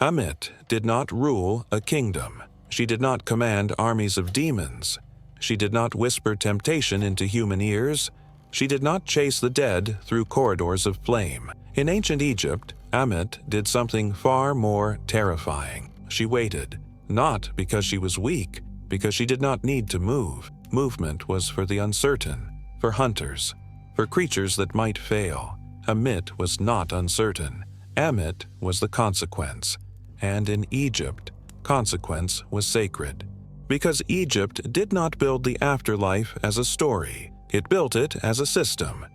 Ammit did not rule a kingdom. She did not command armies of demons. She did not whisper temptation into human ears. She did not chase the dead through corridors of flame. In ancient Egypt, Ammit did something far more terrifying. She waited, not because she was weak, because she did not need to move. Movement was for the uncertain, for hunters, for creatures that might fail. Ammit was not uncertain. Ammit was the consequence. And in Egypt, consequence was sacred. Because Egypt did not build the afterlife as a story. It built it as a system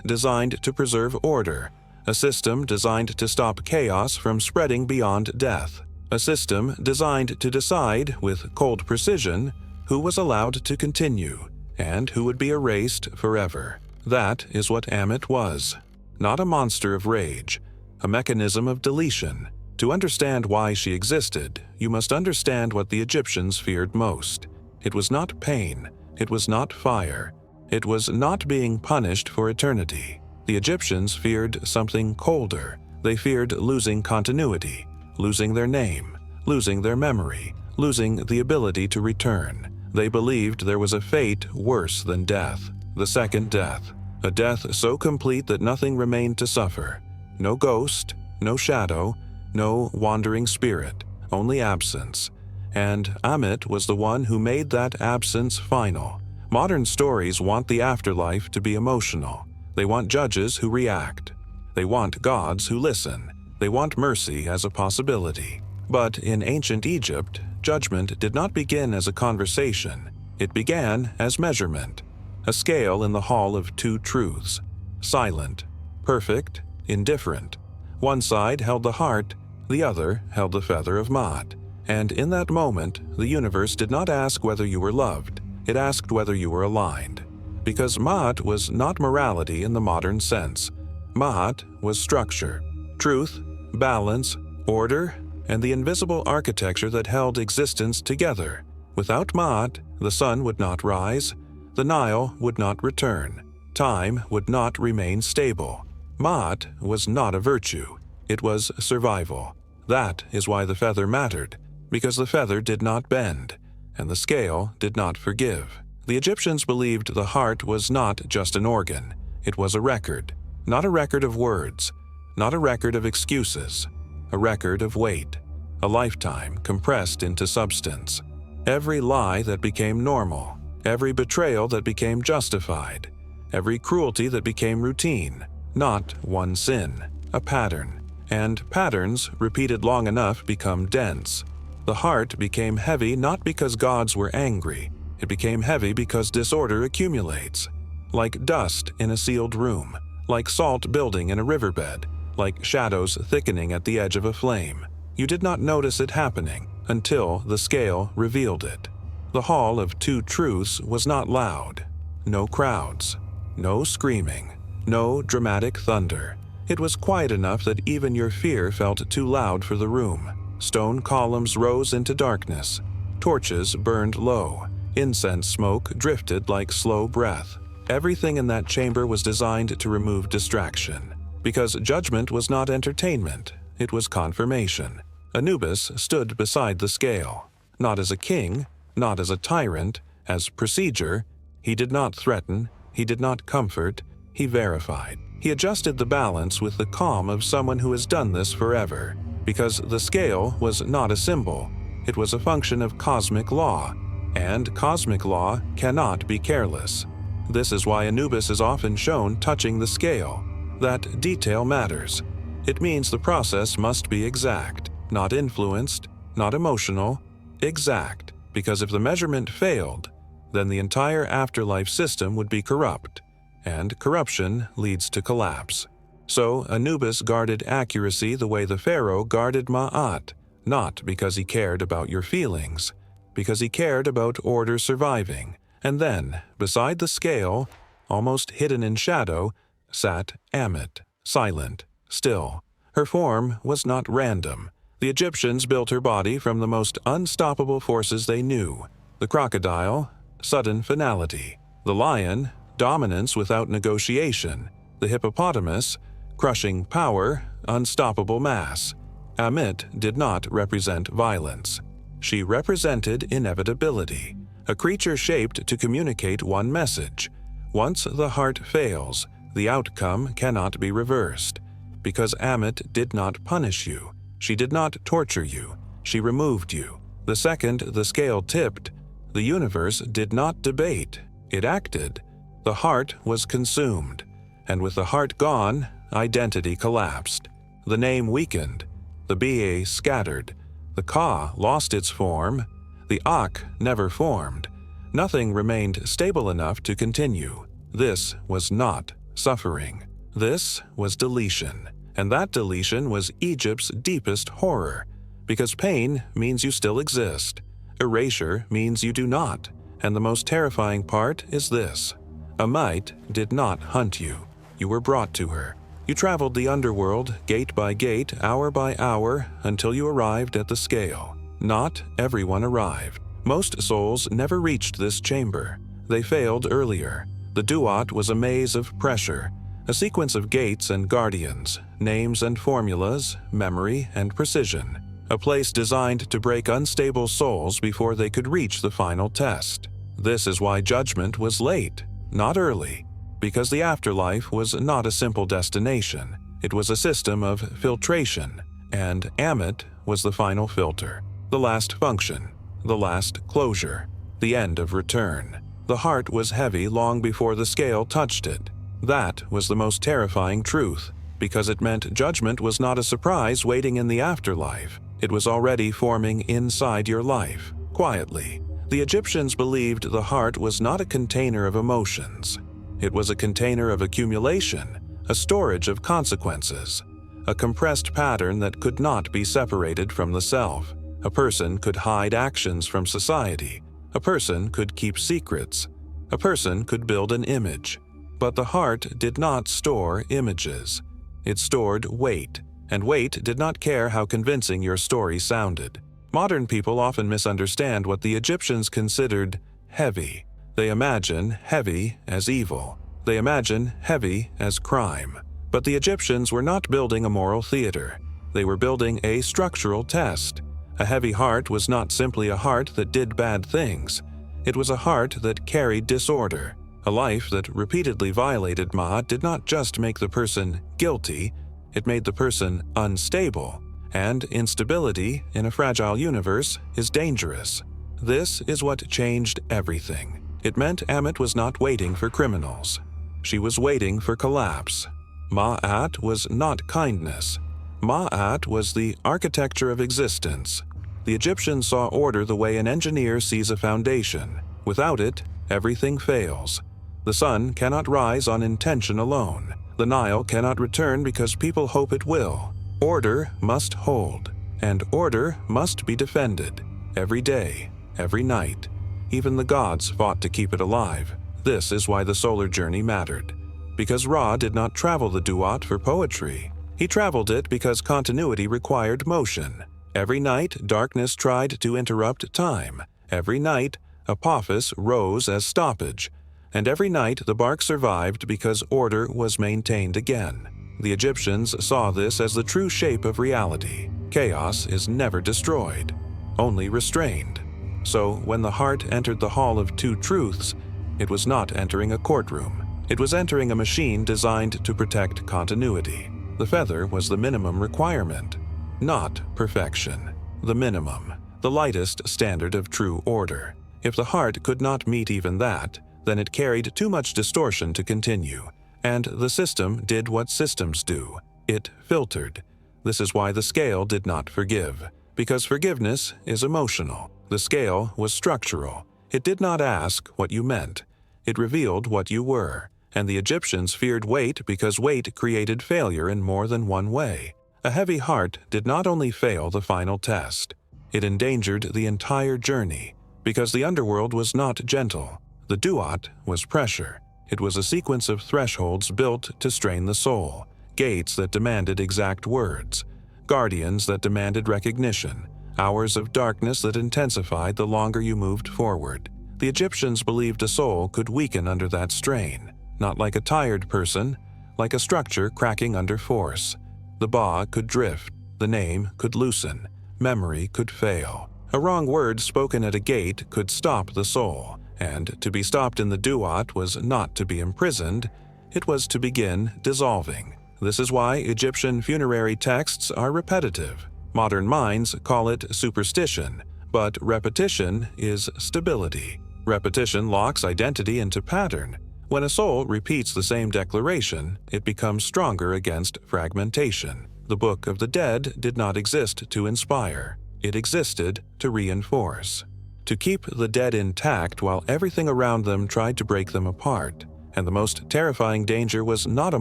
designed to preserve order, a system designed to stop chaos from spreading beyond death, a system designed to decide with cold precision who was allowed to continue and who would be erased forever. That is what Ammit was. Not a monster of rage, a mechanism of deletion. To understand why she existed, you must understand what the Egyptians feared most. It was not pain. It was not fire. It was not being punished for eternity. The Egyptians feared something colder. They feared losing continuity, losing their name, losing their memory, losing the ability to return. They believed there was a fate worse than death, the second death, a death so complete that nothing remained to suffer. No ghost, no shadow, no wandering spirit, only absence. And Ammit was the one who made that absence final. Modern stories want the afterlife to be emotional. They want judges who react. They want gods who listen. They want mercy as a possibility. But in ancient Egypt, judgment did not begin as a conversation. It began as measurement, a scale in the hall of two truths, silent, perfect, indifferent. One side held the heart, the other held the feather of Maat. And in that moment, the universe did not ask whether you were loved. It asked whether you were aligned. Because Maat was not morality in the modern sense. Maat was structure, truth, balance, order, and the invisible architecture that held existence together. Without Maat, the sun would not rise, the Nile would not return, time would not remain stable. Maat was not a virtue. It was survival. That is why the feather mattered, because the feather did not bend, and the scale did not forgive. The Egyptians believed the heart was not just an organ. It was a record, not a record of words, not a record of excuses, a record of weight, a lifetime compressed into substance. Every lie that became normal, every betrayal that became justified, every cruelty that became routine, not one sin, a pattern. And patterns, repeated long enough, become dense. The heart became heavy not because gods were angry. It became heavy because disorder accumulates. Like dust in a sealed room, like salt building in a riverbed, like shadows thickening at the edge of a flame. You did not notice it happening until the scale revealed it. The hall of two truths was not loud. No crowds, no screaming, no dramatic thunder. It was quiet enough that even your fear felt too loud for the room. Stone columns rose into darkness. Torches burned low. Incense smoke drifted like slow breath. Everything in that chamber was designed to remove distraction. Because judgment was not entertainment, it was confirmation. Anubis stood beside the scale. Not as a king, not as a tyrant, as procedure. He did not threaten, he did not comfort, he verified. He adjusted the balance with the calm of someone who has done this forever, because the scale was not a symbol. It was a function of cosmic law, and cosmic law cannot be careless. This is why Anubis is often shown touching the scale. That detail matters. It means the process must be exact, not influenced, not emotional, exact, because if the measurement failed, then the entire afterlife system would be corrupt. And corruption leads to collapse. So Anubis guarded accuracy the way the pharaoh guarded Ma'at, not because he cared about your feelings, because he cared about order surviving. And then, beside the scale, almost hidden in shadow, sat Ammit, silent, still. Her form was not random. The Egyptians built her body from the most unstoppable forces they knew. The crocodile, sudden finality. The lion, dominance without negotiation. The hippopotamus, crushing power, unstoppable mass. Ammit did not represent violence. She represented inevitability, a creature shaped to communicate one message. Once the heart fails, the outcome cannot be reversed. Because Ammit did not punish you, she did not torture you, she removed you. The second the scale tipped, the universe did not debate, it acted. The heart was consumed, and with the heart gone, identity collapsed. The name weakened, the Ba scattered, the Ka lost its form, the Ak never formed. Nothing remained stable enough to continue. This was not suffering. This was deletion, and that deletion was Egypt's deepest horror, because pain means you still exist. Erasure means you do not, and the most terrifying part is this. Ammit did not hunt you. You were brought to her. You traveled the underworld, gate by gate, hour by hour, until you arrived at the scale. Not everyone arrived. Most souls never reached this chamber. They failed earlier. The Duat was a maze of pressure, a sequence of gates and guardians, names and formulas, memory and precision. A place designed to break unstable souls before they could reach the final test. This is why judgment was late, not early. Because the afterlife was not a simple destination. It was a system of filtration, and Ammit was the final filter, the last function, the last closure, the end of return. The heart was heavy long before the scale touched it. That was the most terrifying truth, because it meant judgment was not a surprise waiting in the afterlife. It was already forming inside your life, quietly. The Egyptians believed the heart was not a container of emotions. It was a container of accumulation, a storage of consequences, a compressed pattern that could not be separated from the self. A person could hide actions from society. A person could keep secrets. A person could build an image. But the heart did not store images. It stored weight, and weight did not care how convincing your story sounded. Modern people often misunderstand what the Egyptians considered heavy. They imagine heavy as evil. They imagine heavy as crime. But the Egyptians were not building a moral theater. They were building a structural test. A heavy heart was not simply a heart that did bad things. It was a heart that carried disorder. A life that repeatedly violated Ma did not just make the person guilty, it made the person unstable. And instability in a fragile universe is dangerous. This is what changed everything. It meant Ammit was not waiting for criminals. She was waiting for collapse. Ma'at was not kindness. Ma'at was the architecture of existence. The Egyptians saw order the way an engineer sees a foundation. Without it, everything fails. The sun cannot rise on intention alone. The Nile cannot return because people hope it will. Order must hold, and order must be defended. Every day, every night. Even the gods fought to keep it alive. This is why the solar journey mattered. Because Ra did not travel the Duat for poetry. He traveled it because continuity required motion. Every night, darkness tried to interrupt time. Every night, Apophis rose as stoppage. And every night, the bark survived because order was maintained again. The Egyptians saw this as the true shape of reality. Chaos is never destroyed, only restrained. So, when the heart entered the Hall of Two Truths, it was not entering a courtroom. It was entering a machine designed to protect continuity. The feather was the minimum requirement, not perfection. The minimum, the lightest standard of true order. If the heart could not meet even that, then it carried too much distortion to continue. And the system did what systems do. It filtered. This is why the scale did not forgive, because forgiveness is emotional. The scale was structural. It did not ask what you meant. It revealed what you were. And the Egyptians feared weight because weight created failure in more than one way. A heavy heart did not only fail the final test, it endangered the entire journey, because the underworld was not gentle. The Duat was pressure. It was a sequence of thresholds built to strain the soul, gates that demanded exact words, guardians that demanded recognition, hours of darkness that intensified the longer you moved forward. The Egyptians believed a soul could weaken under that strain, not like a tired person, like a structure cracking under force. The Ba could drift, The name could loosen. Memory could fail. A wrong word spoken at a gate could stop the soul, and to be stopped in the duat was not to be imprisoned, it was to begin dissolving. This is why Egyptian funerary texts are repetitive. Modern minds call it superstition, but repetition is stability. Repetition locks identity into pattern. When a soul repeats the same declaration, it becomes stronger against fragmentation. The Book of the Dead did not exist to inspire. It existed to reinforce. To keep the dead intact while everything around them tried to break them apart. And the most terrifying danger was not a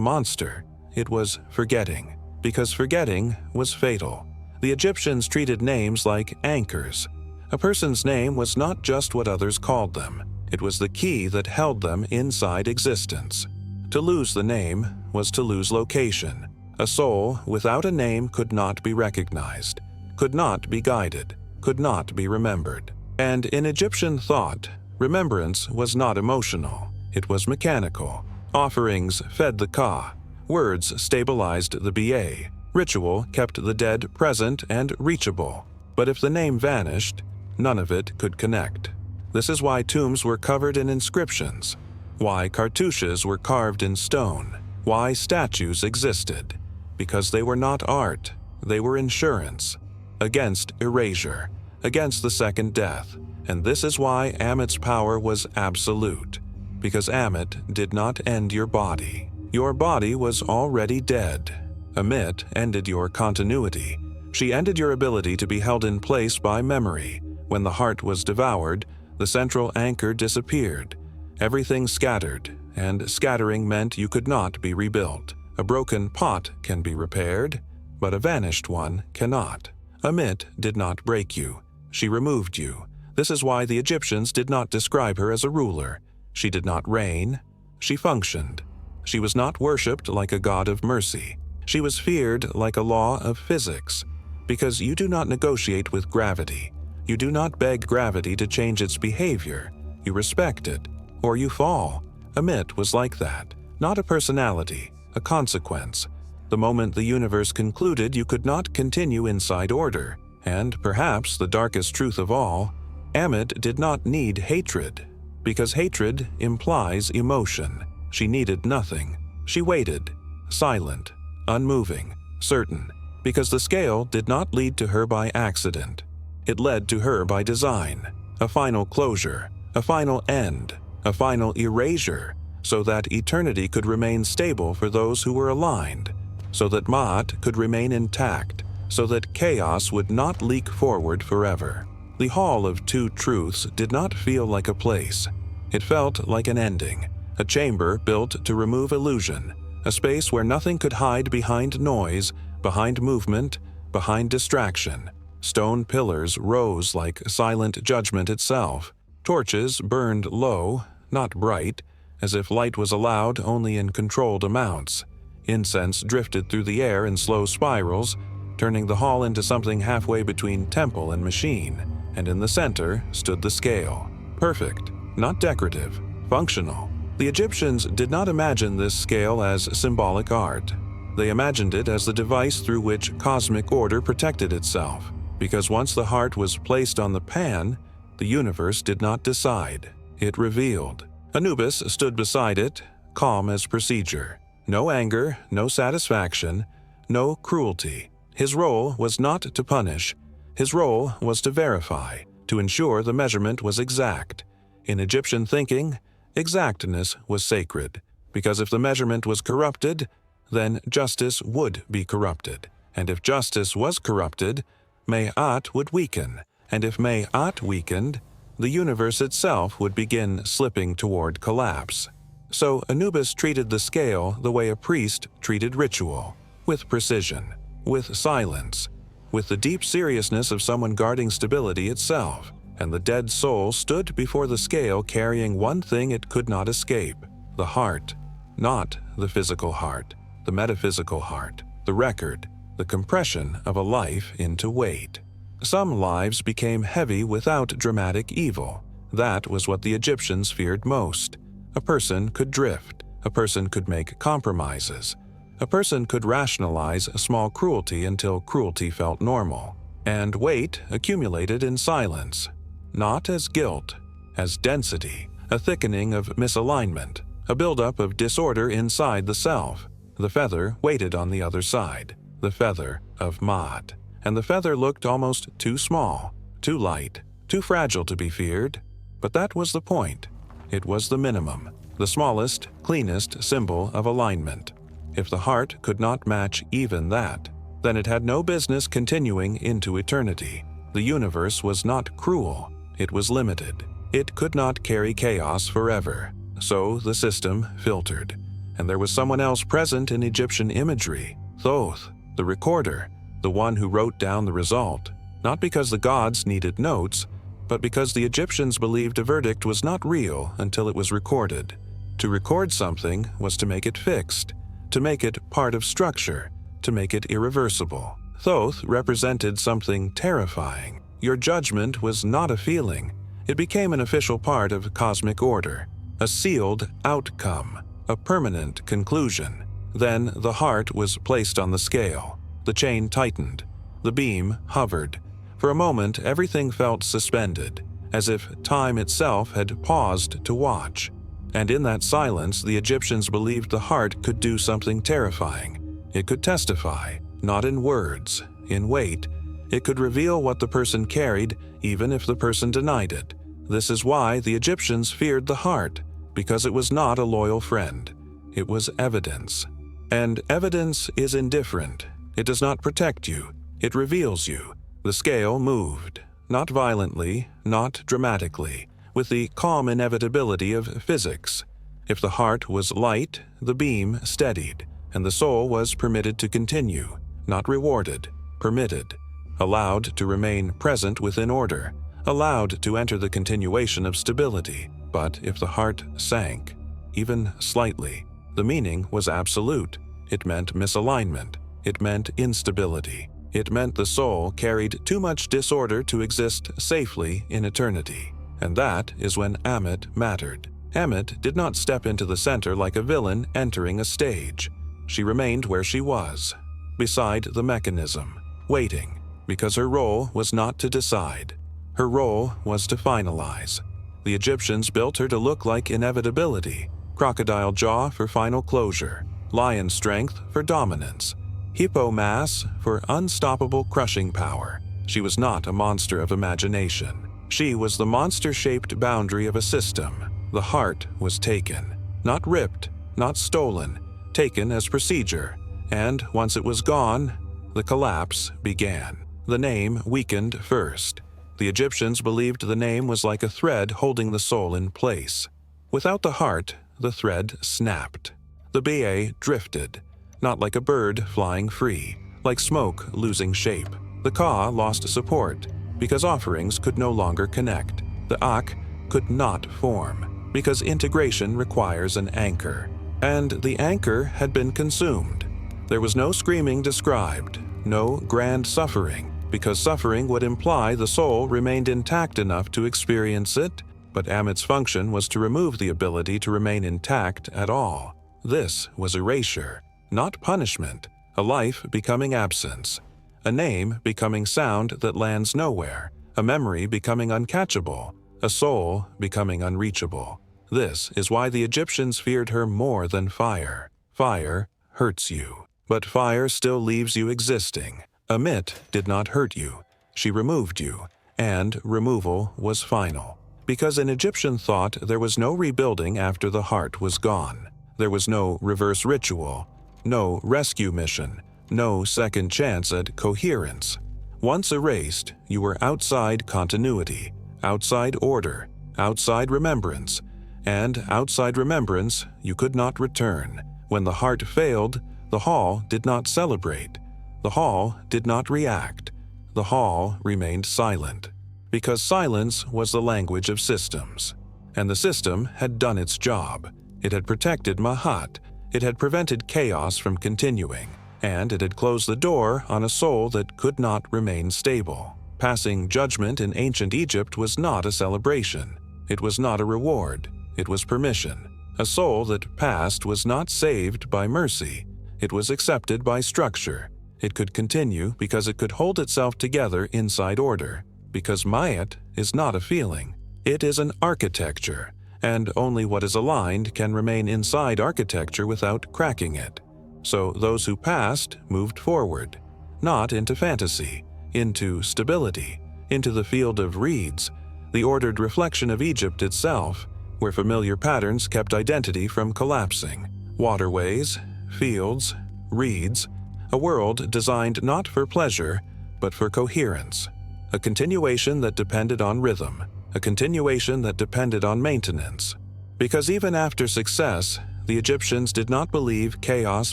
monster, it was forgetting. Because forgetting was fatal. The Egyptians treated names like anchors. A person's name was not just what others called them. It was the key that held them inside existence. To lose the name was to lose location. A soul without a name could not be recognized, could not be guided, could not be remembered. And in Egyptian thought, remembrance was not emotional. It was mechanical. Offerings fed the Ka. Words stabilized the Ba. Ritual kept the dead present and reachable. But if the name vanished, none of it could connect. This is why tombs were covered in inscriptions, why cartouches were carved in stone, why statues existed. Because they were not art, they were insurance. Against erasure, against the second death. And this is why Ammit's power was absolute. Because Ammit did not end your body. Your body was already dead. Ammit ended your continuity. She ended your ability to be held in place by memory. When the heart was devoured, the central anchor disappeared. Everything scattered, and scattering meant you could not be rebuilt. A broken pot can be repaired, but a vanished one cannot. Ammit did not break you. She removed you. This is why the Egyptians did not describe her as a ruler. She did not reign. She functioned. She was not worshipped like a god of mercy. She was feared like a law of physics. Because you do not negotiate with gravity. You do not beg gravity to change its behavior. You respect it, or you fall. Ammit was like that. Not a personality, a consequence. The moment the universe concluded you could not continue inside order. And perhaps the darkest truth of all, Ammit did not need hatred. Because hatred implies emotion. She needed nothing. She waited, silent, unmoving, certain. Because the scale did not lead to her by accident. It led to her by design. A final closure, a final end, a final erasure, so that eternity could remain stable for those who were aligned, so that Ma'at could remain intact, so that chaos would not leak forward forever. The Hall of Two Truths did not feel like a place. It felt like an ending, a chamber built to remove illusion, a space where nothing could hide behind noise, behind movement, behind distraction. Stone pillars rose like silent judgment itself. Torches burned low, not bright, as if light was allowed only in controlled amounts. Incense drifted through the air in slow spirals, turning the hall into something halfway between temple and machine. And in the center stood the scale. Perfect, not decorative, functional. The Egyptians did not imagine this scale as symbolic art. They imagined it as the device through which cosmic order protected itself. Because once the heart was placed on the pan, the universe did not decide. It revealed. Anubis stood beside it, calm as procedure. No anger, no satisfaction, no cruelty. His role was not to punish. His role was to verify, to ensure the measurement was exact. In Egyptian thinking, exactness was sacred, because if the measurement was corrupted, then justice would be corrupted. And if justice was corrupted, Ma'at would weaken. And if Ma'at weakened, the universe itself would begin slipping toward collapse. So Anubis treated the scale the way a priest treated ritual, with precision, with silence, with the deep seriousness of someone guarding stability itself. And the dead soul stood before the scale carrying one thing it could not escape, the heart. Not the physical heart, the metaphysical heart, the record, the compression of a life into weight. Some lives became heavy without dramatic evil. That was what the Egyptians feared most. A person could drift. A person could make compromises. A person could rationalize a small cruelty until cruelty felt normal, and weight accumulated in silence, not as guilt, as density, a thickening of misalignment, a buildup of disorder inside the self. The feather waited on the other side, the feather of Maat, and the feather looked almost too small, too light, too fragile to be feared. But that was the point. It was the minimum, the smallest, cleanest symbol of alignment. If the heart could not match even that, then it had no business continuing into eternity. The universe was not cruel, it was limited. It could not carry chaos forever. So the system filtered. And there was someone else present in Egyptian imagery, Thoth, the recorder, the one who wrote down the result, not because the gods needed notes, but because the Egyptians believed a verdict was not real until it was recorded. To record something was to make it fixed, to make it part of structure, to make it irreversible. Thoth represented something terrifying. Your judgment was not a feeling. It became an official part of cosmic order, a sealed outcome, a permanent conclusion. Then the heart was placed on the scale. The chain tightened. The beam hovered. For a moment, everything felt suspended, as if time itself had paused to watch. And in that silence, the Egyptians believed the heart could do something terrifying. It could testify, not in words, in weight. It could reveal what the person carried, even if the person denied it. This is why the Egyptians feared the heart, because it was not a loyal friend. It was evidence. And evidence is indifferent. It does not protect you. It reveals you. The scale moved, not violently, not dramatically, with the calm inevitability of physics. If the heart was light, the beam steadied, and the soul was permitted to continue, not rewarded, permitted, allowed to remain present within order, allowed to enter the continuation of stability. But if the heart sank, even slightly, the meaning was absolute. It meant misalignment. It meant instability. It meant the soul carried too much disorder to exist safely in eternity. And that is when Ammit mattered. Ammit did not step into the center like a villain entering a stage. She remained where she was, beside the mechanism, waiting, because her role was not to decide. Her role was to finalize. The Egyptians built her to look like inevitability, crocodile jaw for final closure, lion strength for dominance, hippo mass for unstoppable crushing power. She was not a monster of imagination. She was the monster-shaped boundary of a system. The heart was taken, not ripped, not stolen, taken as procedure. And once it was gone, the collapse began. The name weakened first. The Egyptians believed the name was like a thread holding the soul in place. Without the heart, the thread snapped. The Ba drifted, not like a bird flying free, like smoke losing shape. The Ka lost support, because offerings could no longer connect. The Ak could not form, because integration requires an anchor. And the anchor had been consumed. There was no screaming described, no grand suffering, because suffering would imply the soul remained intact enough to experience it, but Ammit's function was to remove the ability to remain intact at all. This was erasure, not punishment, a life becoming absence, a name becoming sound that lands nowhere, a memory becoming uncatchable, a soul becoming unreachable. This is why the Egyptians feared her more than fire. Fire hurts you, but fire still leaves you existing. Ammit did not hurt you. She removed you, and removal was final. Because in Egyptian thought there was no rebuilding after the heart was gone. There was no reverse ritual, no rescue mission, no second chance at coherence. Once erased, you were outside continuity, outside order, outside remembrance, and outside remembrance you could not return. When the heart failed, the hall did not celebrate. The hall did not react. The hall remained silent, because silence was the language of systems. And the system had done its job. It had protected Mahat. It had prevented chaos from continuing. And it had closed the door on a soul that could not remain stable. Passing judgment in ancient Egypt was not a celebration. It was not a reward. It was permission. A soul that passed was not saved by mercy. It was accepted by structure. It could continue because it could hold itself together inside order, because Mayat is not a feeling. It is an architecture, and only what is aligned can remain inside architecture without cracking it. So those who passed moved forward, not into fantasy, into stability, into the field of reeds, the ordered reflection of Egypt itself, where familiar patterns kept identity from collapsing. Waterways, fields, reeds, a world designed not for pleasure, but for coherence. A continuation that depended on rhythm, a continuation that depended on maintenance. Because even after success, the Egyptians did not believe chaos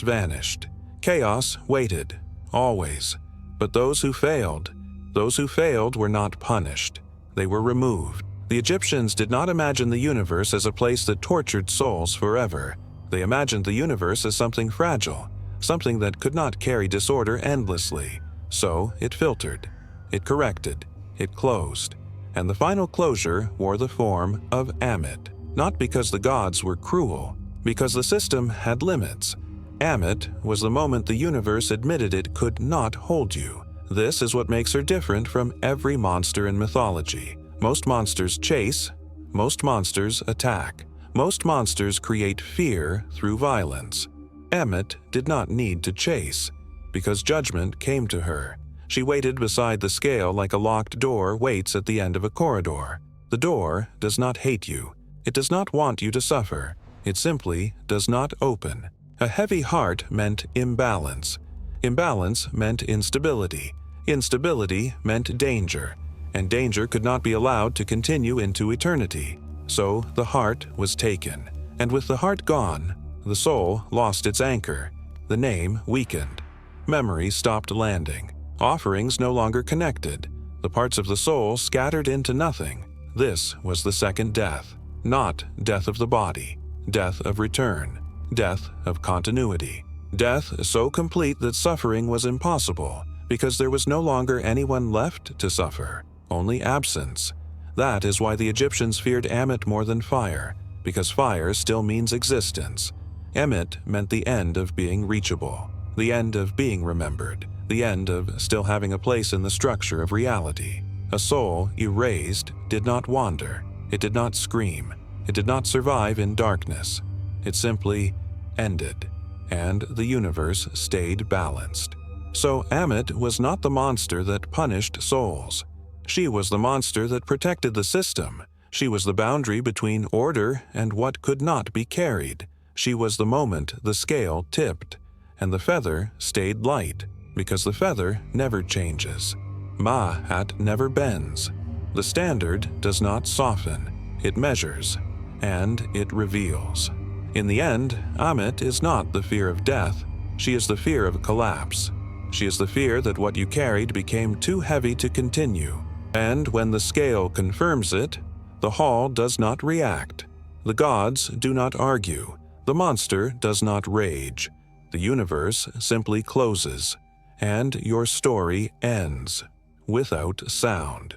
vanished. Chaos waited, always. But those who failed were not punished. They were removed. The Egyptians did not imagine the universe as a place that tortured souls forever. They imagined the universe as something fragile, something that could not carry disorder endlessly. So it filtered, it corrected, it closed. And the final closure wore the form of Ammit. Not because the gods were cruel, because the system had limits. Ammit was the moment the universe admitted it could not hold you. This is what makes her different from every monster in mythology. Most monsters chase, most monsters attack. Most monsters create fear through violence. Ammit did not need to chase, because judgment came to her. She waited beside the scale like a locked door waits at the end of a corridor. The door does not hate you. It does not want you to suffer. It simply does not open. A heavy heart meant imbalance. Imbalance meant instability. Instability meant danger. And danger could not be allowed to continue into eternity. So the heart was taken. And with the heart gone, the soul lost its anchor. The name weakened. Memory stopped landing. Offerings no longer connected. The parts of the soul scattered into nothing. This was the second death. Not death of the body. Death of return. Death of continuity. Death so complete that suffering was impossible, because there was no longer anyone left to suffer, only absence. That is why the Egyptians feared Ammit more than fire, because fire still means existence. Ammit meant the end of being reachable, the end of being remembered, the end of still having a place in the structure of reality. A soul erased did not wander. It did not scream. It did not survive in darkness. It simply ended, and the universe stayed balanced. So Ammit was not the monster that punished souls. She was the monster that protected the system. She was the boundary between order and what could not be carried. She was the moment the scale tipped, and the feather stayed light, because the feather never changes. Ma'at never bends. The standard does not soften. It measures, and it reveals. In the end, Ammit is not the fear of death. She is the fear of collapse. She is the fear that what you carried became too heavy to continue. And when the scale confirms it, the hall does not react. The gods do not argue. The monster does not rage. The universe simply closes, and your story ends without sound.